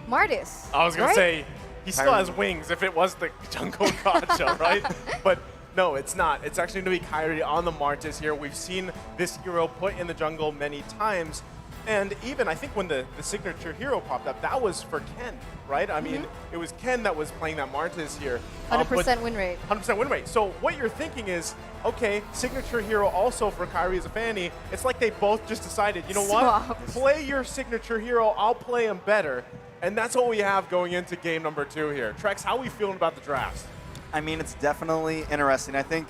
Martis. I was going right? to say, he still has wings if it was the jungle gotcha, right? But no, it's not. It's actually going to be Kairi on the Martis here. We've seen this hero put in the jungle many times. And even, I think when the signature hero popped up, that was for Ken, right? I mean, it was Ken that was playing that Martis here. 100% win rate. 100% win rate. So what you're thinking is, okay, signature hero also for Kairi as a Fanny. It's like they both just decided, you know what? Play your signature hero, I'll play him better. And that's what we have going into game number 2 here. Trex, how are we feeling about the draft? I mean, it's definitely interesting. I think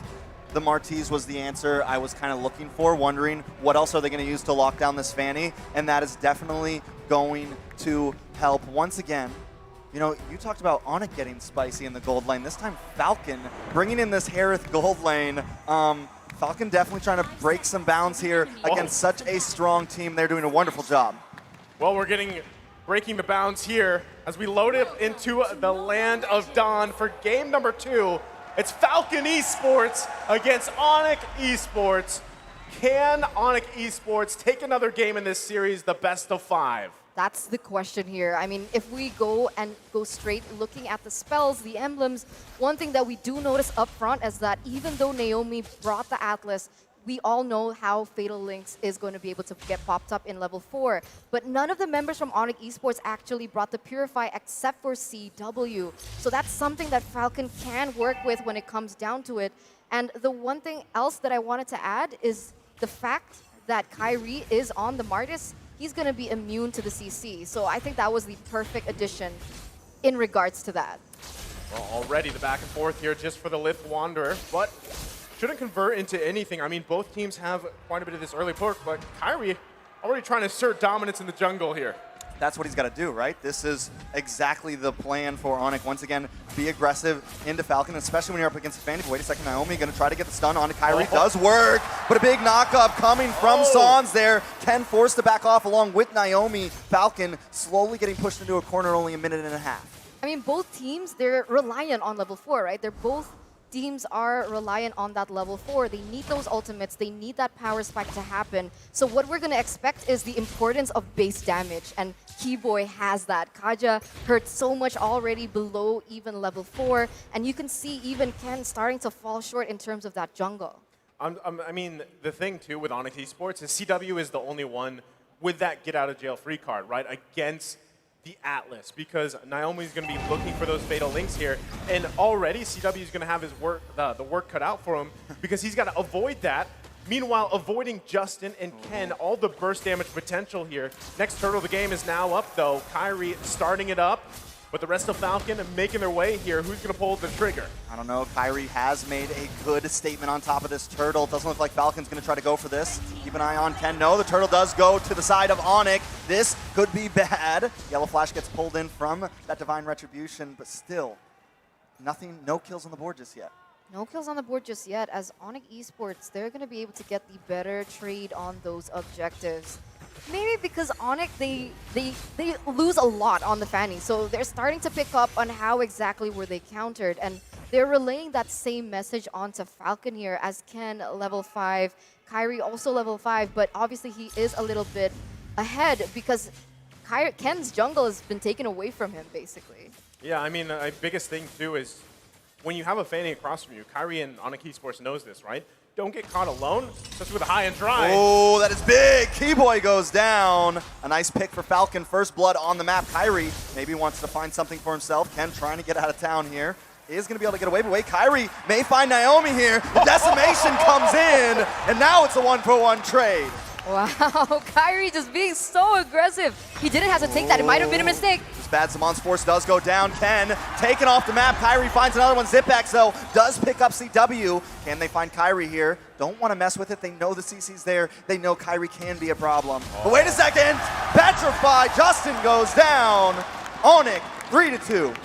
the Martis was the answer I was kind of looking for, wondering what else are they going to use to lock down this Fanny, and that is definitely going to help. Once again, you know, you talked about Onic getting spicy in the gold lane. This time, Falcon bringing in this Harith gold lane. Falcon definitely trying to break some bounds here against such a strong team. They're doing a wonderful job. Well, we're breaking the bounds here as we load it into the Land of Dawn for game number 2. It's Falcon Esports against Onic Esports. Can Onic Esports take another game in this series, the best of 5? That's the question here. I mean, if we go straight looking at the spells, the emblems, one thing that we do notice up front is that even though Naomi brought the Atlas, we all know how Fatal Links is going to be able to get popped up in level 4. But none of the members from Onic Esports actually brought the Purify except for CW. So that's something that Falcon can work with when it comes down to it. And the one thing else that I wanted to add is the fact that Kairi is on the Martis. He's going to be immune to the CC. So I think that was the perfect addition in regards to that. Well, already the back and forth here just for the Lift Wanderer, but shouldn't convert into anything. I mean, both teams have quite a bit of this early perk, but Kairi already trying to assert dominance in the jungle here. That's what he's got to do, right? This is exactly the plan for Onic. Once again, be aggressive into Falcon, especially when you're up against Fanny. Wait a second, Naomi going to try to get the stun on Kairi. Does work, but a big knock-up coming from Sans there. Ken forced to back off along with Naomi. Falcon slowly getting pushed into a corner, only a minute and a half. I mean, both teams, they're reliant on level 4, right? They're both teams are reliant on that level 4. They need those ultimates. They need that power spike to happen. So what we're going to expect is the importance of base damage, and Keyboy has that. Kaja hurt so much already below even level 4, and you can see even Ken starting to fall short in terms of that jungle. I mean, the thing, too, with Onic Esports is CW is the only one with that get-out-of-jail-free card, right, against the Atlas, because Naomi's going to be looking for those Fatal Links here, and already CW is going to have his work, the work cut out for him, because he's got to avoid that. Meanwhile, avoiding Justin and Ken, all the burst damage potential here. Next turtle of the game is now up, though. Kairi starting it up, but the rest of Falcon making their way here. Who's going to pull the trigger? I don't know. Kairi has made a good statement on top of this turtle. It doesn't look like Falcon's going to try to go for this. Keep an eye on Ken. No, the turtle does go to the side of Onic. This could be bad. Yellow Flash gets pulled in from that Divine Retribution, but still, nothing, no kills on the board just yet. No kills on the board just yet, as Onic Esports, they're going to be able to get the better trade on those objectives. Maybe because Onic, they lose a lot on the Fanny, so they're starting to pick up on how exactly were they countered, and they're relaying that same message onto Falcon here, as Ken level 5, Kairi also level 5, but obviously he is a little bit ahead because Ken's jungle has been taken away from him, basically. Yeah, I mean, the biggest thing, too, is when you have a Fanny across from you, Kairi and Onic Esports knows this, right? Don't get caught alone, especially with a high and dry. Oh, that is big. Keyboy goes down. A nice pick for Falcon. First blood on the map. Kairi maybe wants to find something for himself. Ken trying to get out of town here. Is going to be able to get away, but wait, Kairi may find Naomi here. The decimation comes in, and now it's a 1-for-1 trade. Wow, Kairi just being so aggressive. He didn't have to take that. It might have been a mistake. This bad Samon's Force does go down. Ken taken off the map. Kairi finds another one. Zipback, though, does pick up CW. Can they find Kairi here? Don't want to mess with it. They know the CC's there. They know Kairi can be a problem. But wait a second. Petrify. Justin goes down. Onic, 3-2.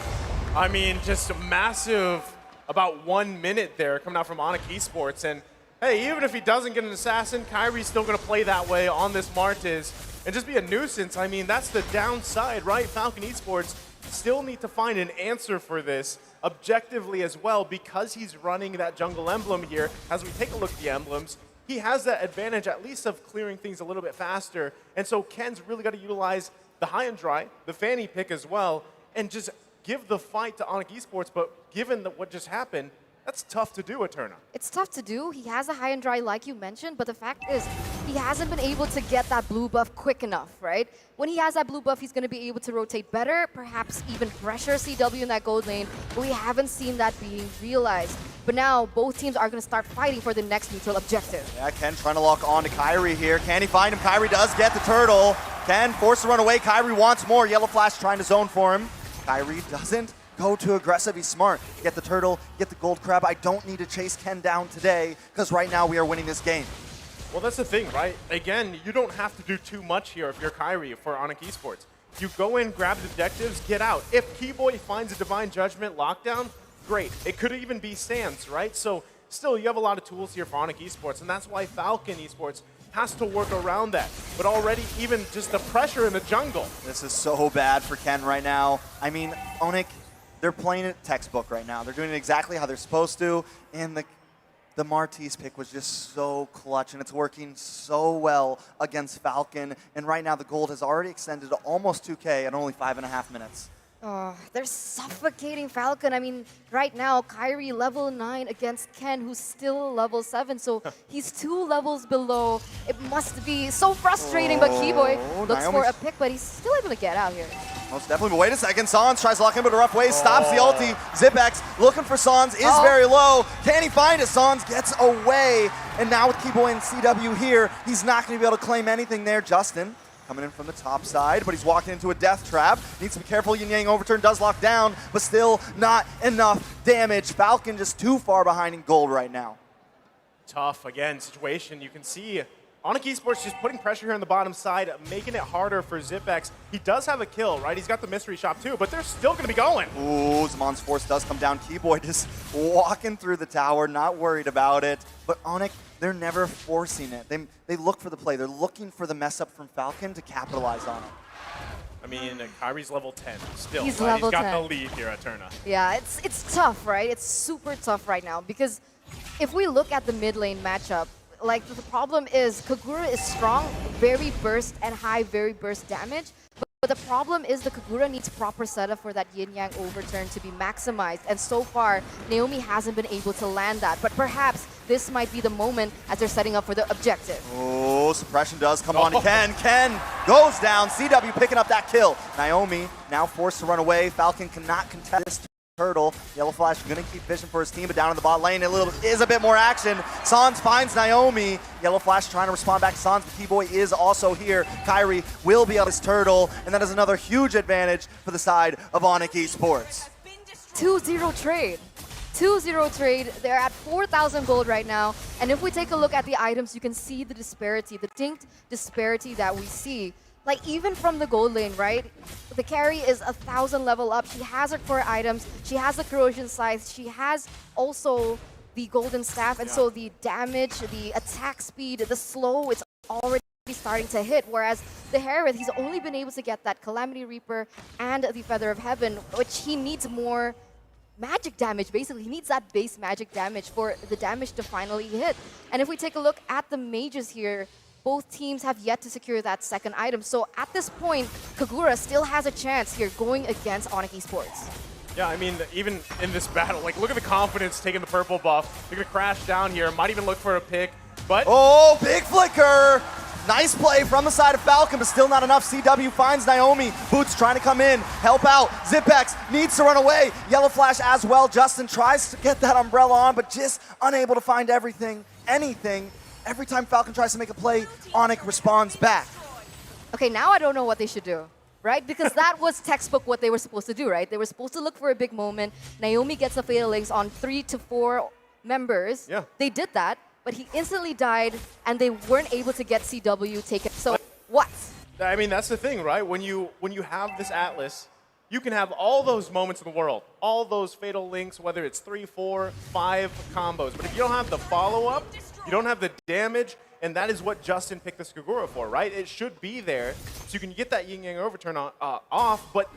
I mean, just a massive, about 1 minute there coming out from Onic Esports. And hey, even if he doesn't get an assassin, Kairi's still going to play that way on this Martis and just be a nuisance. I mean, that's the downside, right? Falcon Esports still need to find an answer for this objectively as well, because he's running that jungle emblem here. As we take a look at the emblems, he has that advantage at least of clearing things a little bit faster. And so Ken's really got to utilize the high and dry, the Fanny pick as well, and just give the fight to Onic Esports. But given what just happened, that's tough to do, Eterna. It's tough to do. He has a high and dry, like you mentioned, but the fact is, he hasn't been able to get that blue buff quick enough, right? When he has that blue buff, he's going to be able to rotate better, perhaps even pressure CW in that gold lane, but we haven't seen that being realized. But now, both teams are going to start fighting for the next neutral objective. Yeah, Ken trying to lock on to Kyrie here. Can he find him? Kyrie does get the turtle. Ken forced to run away. Kyrie wants more. Yellow Flash trying to zone for him. Kyrie doesn't go too aggressive. He's smart. Get the turtle, get the gold crab. I don't need to chase Ken down today because right now we are winning this game. Well, that's the thing, right? Again, you don't have to do too much here if you're Kyrie for Onic Esports. You go in, grab the objectives, get out. If Keyboy finds a Divine Judgment lockdown, great. It could even be Sans, right? So still, you have a lot of tools here for Onic Esports, and that's why Falcon Esports has to work around that. But already, even just the pressure in the jungle. This is so bad for Ken right now. I mean, Onic, they're playing it textbook right now. They're doing it exactly how they're supposed to, and the Martis pick was just so clutch, and it's working so well against Falcon. And right now, the gold has already extended to almost 2K at only 5.5 minutes. Oh, they're suffocating Falcon. I mean, right now, Kyrie level 9 against Ken, who's still level 7. So he's 2 levels below. It must be so frustrating, but Keyboy looks for a pick, but he's still able to get out here. Most definitely, but wait a second. Sans tries to lock him in a rough way, stops the ulti. Zipex looking for Sans, is very low. Can he find it? Sans gets away. And now with Keyboy and CW here, he's not going to be able to claim anything there. Justin coming in from the top side, but he's walking into a death trap. Needs to be careful. Yin Yang overturn does lock down, but still not enough damage. Falcon just too far behind in gold right now. Tough, again, situation. You can see Onic Esports just putting pressure here on the bottom side, making it harder for Zipex. He does have a kill, right? He's got the mystery shop too, but they're still going to be going. Ooh, Zamon's force does come down. Keyboy just walking through the tower, not worried about it. But Onic, they're never forcing it. They look for the play. They're looking for the mess up from Falcon to capitalize on it. I mean, Kyrie's level 10 still. He's right? level He's got 10. the lead here at Turna. Yeah, it's tough, right? It's super tough right now because if we look at the mid lane matchup, like the problem is Kagura is strong, very burst and high, very burst damage. But the problem is the Kagura needs proper setup for that Yin Yang overturn to be maximized. And so far, Naomi hasn't been able to land that. But perhaps this might be the moment as they're setting up for the objective. Oh, suppression does come on to Ken. Ken goes down. CW picking up that kill. Naomi now forced to run away. Falcon cannot contest this turtle. Yellow Flash going to keep fishing for his team, but down in the bot lane, is a bit more action. Sans finds Naomi. Yellow Flash trying to respond back to Sans, but Keyboy is also here. Kyrie will be on his turtle, and that is another huge advantage for the side of Onic Esports. 2-0 trade. 2-0 trade. They're at 4,000 gold right now. And if we take a look at the items, you can see the disparity, the distinct disparity that we see. Like, even from the gold lane, right? The carry is 1,000 level up. She has her core items. She has the corrosion scythe. She has also the golden staff. And so the damage, the attack speed, the slow, it's already starting to hit. Whereas the Herod, he's only been able to get that Calamity Reaper and the Feather of Heaven, which he needs more magic damage, basically. He needs that base magic damage for the damage to finally hit. And if we take a look at the mages here, both teams have yet to secure that second item. So at this point, Kagura still has a chance here going against Onic Esports. Yeah, I mean, even in this battle, like, look at the confidence taking the purple buff. They're going to crash down here. Might even look for a pick, but... Oh, big flicker! Nice play from the side of Falcon, but still not enough. CW finds Naomi. Boots trying to come in, help out. Zipex needs to run away. Yellow Flash as well. Justin tries to get that umbrella on, but just unable to find anything. Every time Falcon tries to make a play, Onic responds back. Okay, now I don't know what they should do, right? Because that was textbook what they were supposed to do, right? They were supposed to look for a big moment. Naomi gets the Fatal Links on 3 to 4 members. Yeah. They did that, but he instantly died, and they weren't able to get CW taken. So what? I mean, that's the thing, right? When you have this Atlas, you can have all those moments in the world, all those Fatal Links, whether it's 3, 4, 5 combos. But if you don't have the follow-up, you don't have the damage, and that is what Justin picked this Kagura for, right? It should be there, so you can get that Yin Yang overturn off, but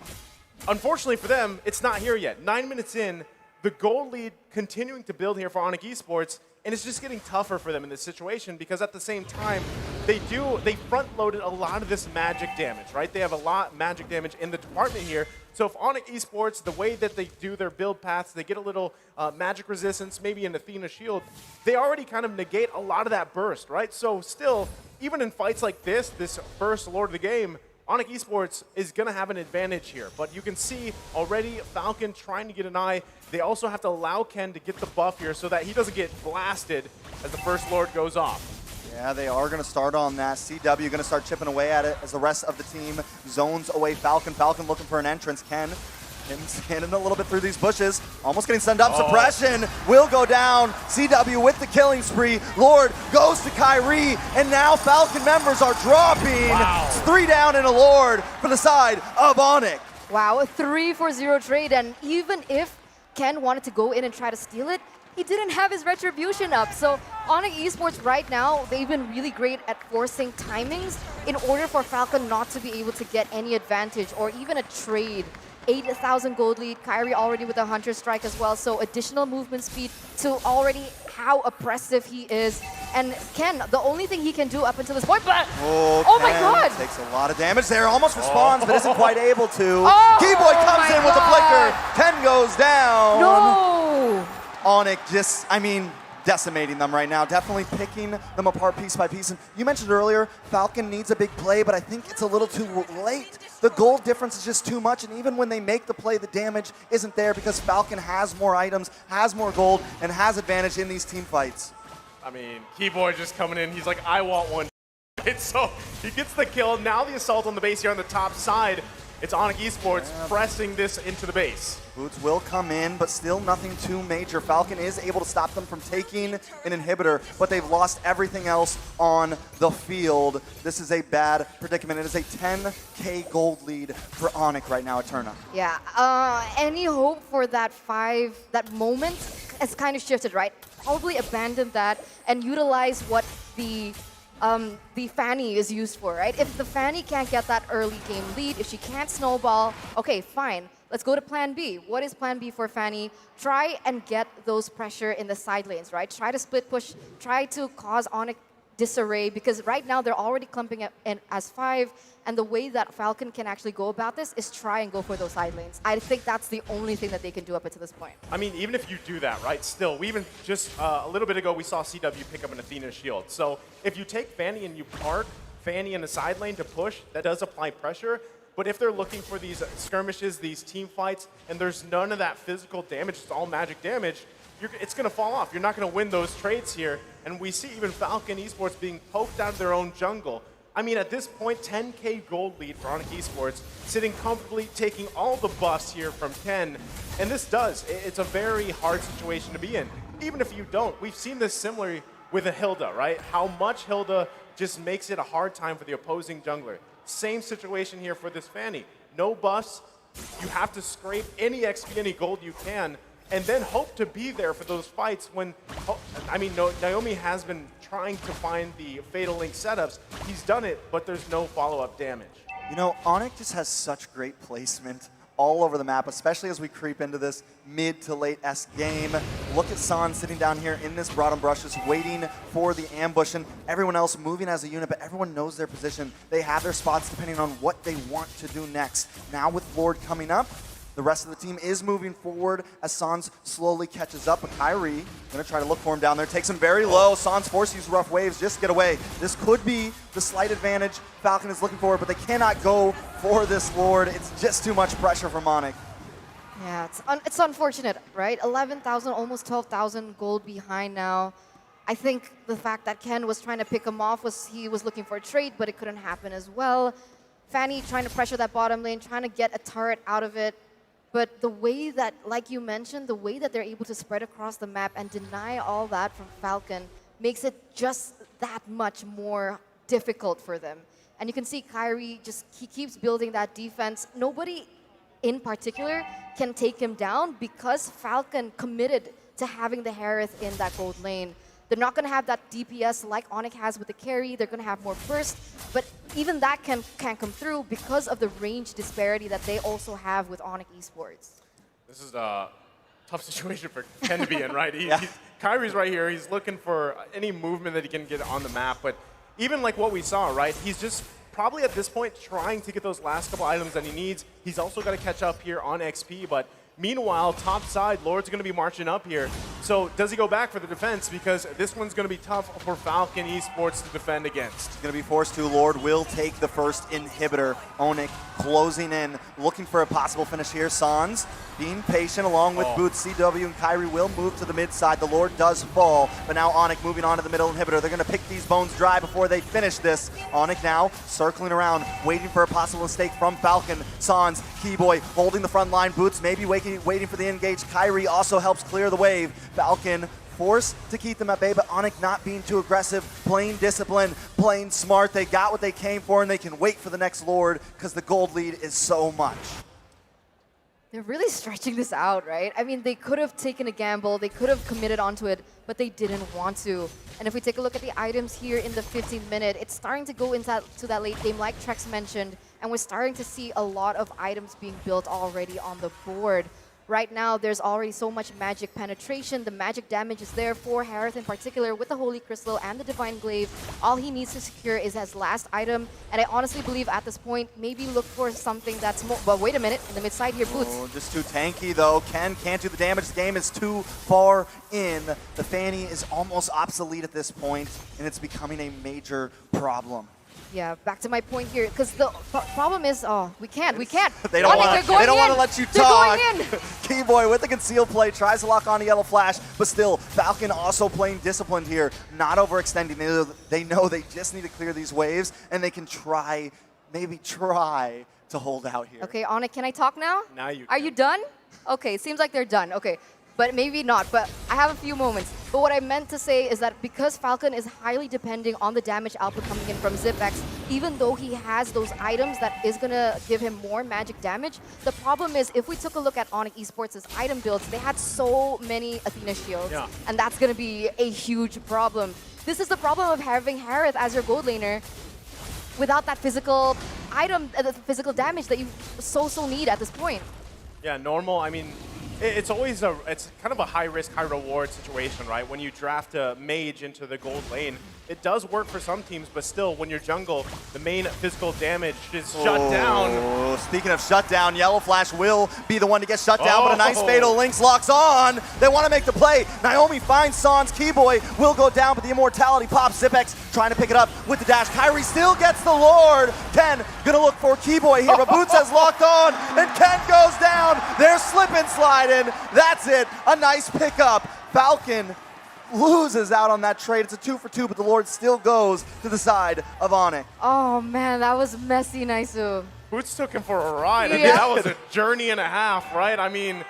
unfortunately for them, it's not here yet. 9 minutes in, the gold lead continuing to build here for Onic Esports, and it's just getting tougher for them in this situation because at the same time, they front-loaded a lot of this magic damage, right? They have a lot of magic damage in the department here. So if Onic Esports, the way that they do their build paths, they get a little magic resistance, maybe an Athena shield, they already kind of negate a lot of that burst, right? So still, even in fights like this first Lord of the game, Onic Esports is going to have an advantage here. But you can see already Falcon trying to get an eye. They also have to allow Ken to get the buff here so that he doesn't get blasted as the first Lord goes off. Yeah, they are going to start on that. CW going to start chipping away at it as the rest of the team zones away Falcon. Falcon looking for an entrance. Ken standing a little bit through these bushes. Almost getting sent up. Suppression will go down. CW with the killing spree. Lord goes to Kyrie. And now Falcon members are dropping. Wow. It's 3 down and a Lord for the side of Onic. Wow, a 3-for-0 trade. And even if Ken wanted to go in and try to steal it, he didn't have his retribution up. So Onic Esports right now, they've been really great at forcing timings in order for Falcon not to be able to get any advantage or even a trade. 8,000 gold lead, Kyrie already with a Hunter Strike as well, so additional movement speed to already how oppressive he is. And Ken, the only thing he can do up until this point, but oh my god! Takes a lot of damage there, almost responds, but isn't quite able to. Oh, Keyboy comes in with the God. flicker. Ken goes down. No! Onic just, I mean, decimating them right now, definitely picking them apart piece by piece. And you mentioned earlier, Falcon needs a big play, but I think it's a little too late. The gold difference is just too much, and even when they make the play, the damage isn't there because Falcon has more items, has more gold, and has advantage in these team fights. I mean, Keyboy just coming in, he's like, I want one. So he gets the kill. Now the assault on the base here on the top side. It's Onic Esports pressing this into the base. Boots will come in, but still nothing too major. Falcon is able to stop them from taking an inhibitor, but they've lost everything else on the field. This is a bad predicament. It is a 10K gold lead for Onic right now at Turna. Yeah, any hope for that moment has kind of shifted, right? Probably abandon that and utilize what the Fanny is used for, right? If the Fanny can't get that early game lead, if she can't snowball, okay, fine. Let's go to plan B. What is plan B for Fanny? Try and get those pressure in the side lanes, right? Try to split push, try to cause Onic disarray, because right now they're already clumping in as 5, and the way that Falcon can actually go about this is try and go for those side lanes. I think that's the only thing that they can do up until this point. I mean, even if you do that, right, still, we even just a little bit ago, we saw CW pick up an Athena shield. So if you take Fanny and you park Fanny in the side lane to push, that does apply pressure. But if they're looking for these skirmishes, these team fights, and there's none of that physical damage, it's all magic damage, it's going to fall off. You're not going to win those trades here. And we see even Falcon Esports being poked out of their own jungle. I mean, at this point, 10K gold lead for Onic Esports, sitting comfortably, taking all the buffs here from Ken. And this it's a very hard situation to be in. Even if you don't, we've seen this similarly with a Hilda, right? How much Hilda just makes it a hard time for the opposing jungler. Same situation here for this Fanny. No buffs, you have to scrape any XP, any gold you can, and then hope to be there for those fights when, I mean, Naomi has been trying to find the Fatal Link setups. He's done it, but there's no follow-up damage. You know, Onic just has such great placement all over the map, especially as we creep into this mid to late-esque game. Look at San sitting down here in this bottom brush, just waiting for the ambush, and everyone else moving as a unit, but everyone knows their position. They have their spots depending on what they want to do next. Now with Lord coming up, the rest of the team is moving forward as Sans slowly catches up, but Kyrie gonna try to look for him down there, takes him very low. Sans forced to use rough waves just to get away. This could be the slight advantage Falcon is looking for, but they cannot go for this Lord. It's just too much pressure from Onic. Yeah, it's unfortunate, right? 11,000, almost 12,000 gold behind now. I think the fact that Ken was trying to pick him off he was looking for a trade, but it couldn't happen as well. Fanny trying to pressure that bottom lane, trying to get a turret out of it. But the way that, like you mentioned, the way that they're able to spread across the map and deny all that from Falcon makes it just that much more difficult for them. And you can see Kyrie he keeps building that defense. Nobody in particular can take him down because Falcon committed to having the Harith in that gold lane. They're not going to have that DPS like Onic has with the carry. They're going to have more burst, but even that can't come through because of the range disparity that they also have with Onic Esports. This is a tough situation for Ken to be in, right? Yeah. Kyrie's right here. He's looking for any movement that he can get on the map, but even like what we saw, right? He's just probably at this point trying to get those last couple items that he needs. He's also got to catch up here on XP, but meanwhile, top side, Lord's going to be marching up here. So does he go back for the defense? Because this one's going to be tough for Falcon Esports to defend against. He's going to be forced to. Lord will take the first inhibitor. Onic closing in, looking for a possible finish here. Sans being patient along with Boots. CW and Kyrie will move to the mid side. The Lord does fall, but now Onic moving on to the middle inhibitor. They're going to pick these bones dry before they finish this. Onic now circling around, waiting for a possible mistake from Falcon. Sans, Keyboy holding the front line. Boots maybe waiting for the engage. Kyrie also helps clear the wave. Falcon forced to keep them at bay, but Onic not being too aggressive, playing disciplined, playing smart. They got what they came for, and they can wait for the next Lord because the gold lead is so much. They're really stretching this out, right? I mean, they could have taken a gamble, they could have committed onto it, but they didn't want to. And if we take a look at the items here in the 15th minute, it's starting to go into that late game, like Trex mentioned, and we're starting to see a lot of items being built already on the board. Right now, there's already so much magic penetration. The magic damage is there for Harith in particular with the Holy Crystal and the Divine Glaive. All he needs to secure is his last item. And I honestly believe at this point, maybe look for something that's more... But wait a minute, in the mid side here, Boots. Oh, just too tanky though. Ken can't do the damage. The game is too far in. The Fanny is almost obsolete at this point, and it's becoming a major problem. Yeah, back to my point here, because the problem is, we can't. They don't want to let you talk. They're going in. Keyboy with the conceal play, tries to lock on a yellow flash, but still, Falcon also playing disciplined here, not overextending. They know they just need to clear these waves, and they can try, maybe try to hold out here. Okay, Onic, can I talk now? Now you Are can. you done? Okay, seems like they're done. Okay, but maybe not. But I have a few moments. But what I meant to say is that because Falcon is highly depending on the damage output coming in from Zipex, even though he has those items that is going to give him more magic damage, the problem is if we took a look at Onic Esports' item builds, they had so many Athena shields, and that's going to be a huge problem. This is the problem of having Harith as your gold laner without that physical item, the physical damage that you so need at this point. Yeah, normal. I mean, it's always it's kind of a high risk, high reward situation, right? When you draft a mage into the gold lane, it does work for some teams, but still, when you're jungle, the main physical damage is shut down. Speaking of shut down, Yellow Flash will be the one to get shut down, but a nice Fatal Links locks on. They want to make the play. Naomi finds Sans. Keyboy will go down, but the Immortality pops. Zipex trying to pick it up with the dash. Kyrie still gets the Lord. Ken gonna look for Keyboy here, but Boots has locked on, and Ken goes down. They're slip and sliding. That's it. A nice pickup. Falcon loses out on that trade. It's a 2 for 2, but the Lord still goes to the side of Onic. Oh man, that was messy, Naisu. Boots took him for a ride. I mean, that was a journey and a half, right? I mean,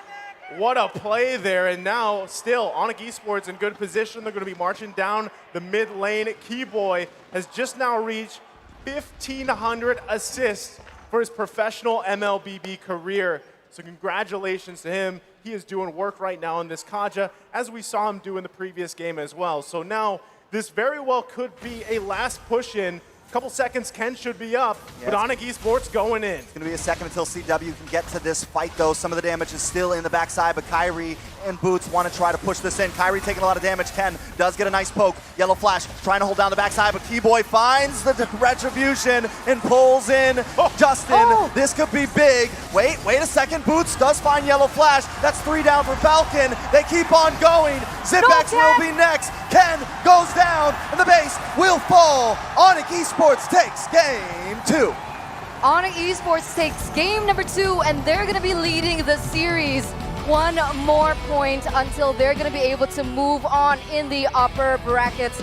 what a play there. And now, still, Onic Esports in good position. They're going to be marching down the mid lane. Keyboy has just now reached 1,500 assists for his professional MLBB career. So congratulations to him. He is doing work right now in this Kaja, as we saw him do in the previous game as well. So now, this very well could be a last push-in. Couple seconds, Ken should be up, but Onic Esports going in. It's going to be a second until CW can get to this fight, though. Some of the damage is still in the backside, but Kyrie and Boots want to try to push this in. Kyrie taking a lot of damage. Ken does get a nice poke. Yellow Flash trying to hold down the backside, but Keyboy finds the retribution and pulls in Justin. This could be big. Wait a second. Boots does find Yellow Flash. That's 3 down for Falcon. They keep on going. Zipex will be next. Ken goes down, and the base will fall. Onic Esports takes game 2. Onic Esports takes game number 2, and they're going to be leading the series. One more point until they're going to be able to move on in the upper brackets.